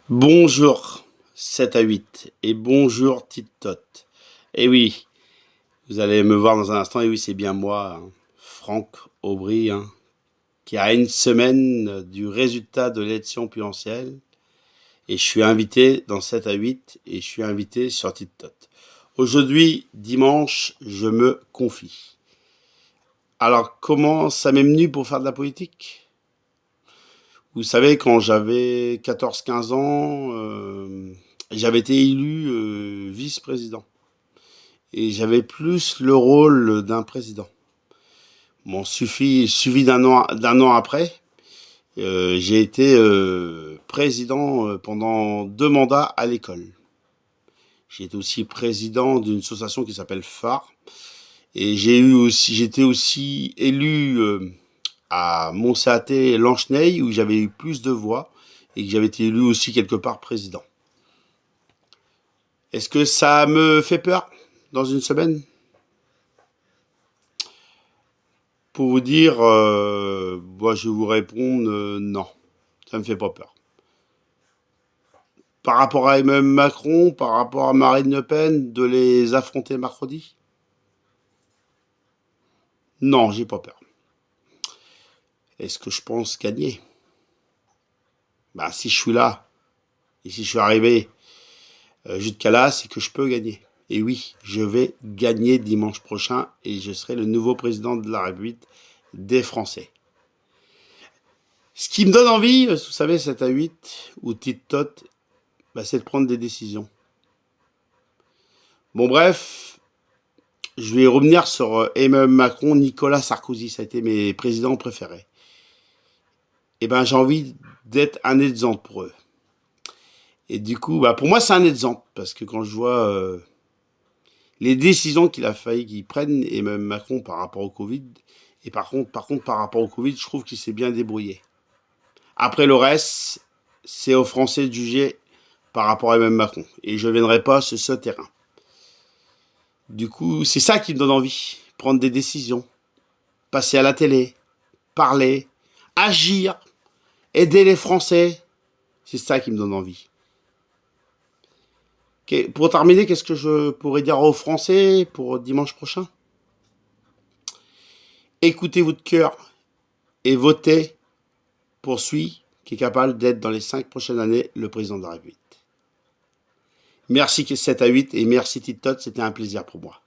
Bonjour 7 à 8 et bonjour Tite-Tot. Et oui, vous allez me voir dans un instant, et oui, c'est bien moi, hein, Franck Aubry, hein, qui a une semaine du résultat de l'élection présidentielle. Et je suis invité dans 7 à 8 et je suis invité sur Tite-Tot. Aujourd'hui, dimanche, je me confie. Alors, comment ça m'est venu pour faire de la politique? Vous savez, quand j'avais 14-15 ans, j'avais été élu vice-président. Et j'avais plus le rôle d'un président. Bon, suivi d'un an après, j'ai été président pendant 2 mandats à l'école. J'ai été aussi président d'une association qui s'appelle phare. Et j'étais aussi élu à Montserrat Lanchenay, où j'avais eu plus de voix et que j'avais été élu aussi quelque part président. Est-ce que ça me fait peur dans une semaine? Pour vous dire, moi je vais vous répondre non, ça me fait pas peur. Par rapport à Emmanuel Macron, par rapport à Marine Le Pen, de les affronter mercredi? Non, j'ai pas peur. Est-ce que je pense gagner? Bah si je suis là, et si je suis arrivé jusqu'à là, c'est que je peux gagner. Et oui, je vais gagner dimanche prochain et je serai le nouveau président de la République des Français. Ce qui me donne envie, vous savez, 7 à 8 ou Tite-Tot, bah, c'est de prendre des décisions. Bon, bref, je vais revenir sur Emmanuel Macron, Nicolas Sarkozy, ça a été mes présidents préférés. Et ben, j'ai envie d'être un exemple pour eux. Et du coup, bah, pour moi, c'est un exemple, parce que quand je vois les décisions qu'il a fallu qu'ils prennent, Emmanuel Macron par rapport au Covid, et par contre, par rapport au Covid, je trouve qu'il s'est bien débrouillé. Après le reste, c'est aux Français de juger par rapport à Emmanuel Macron. Et je ne viendrai pas sur ce terrain. Du coup, c'est ça qui me donne envie. Prendre des décisions, passer à la télé, parler, agir, aider les Français. C'est ça qui me donne envie. Pour terminer, qu'est-ce que je pourrais dire aux Français pour dimanche prochain? Écoutez votre cœur et votez pour celui qui est capable d'être dans les 5 prochaines années le président de la République. Merci 7 à 8 et merci Tite-Tot, c'était un plaisir pour moi.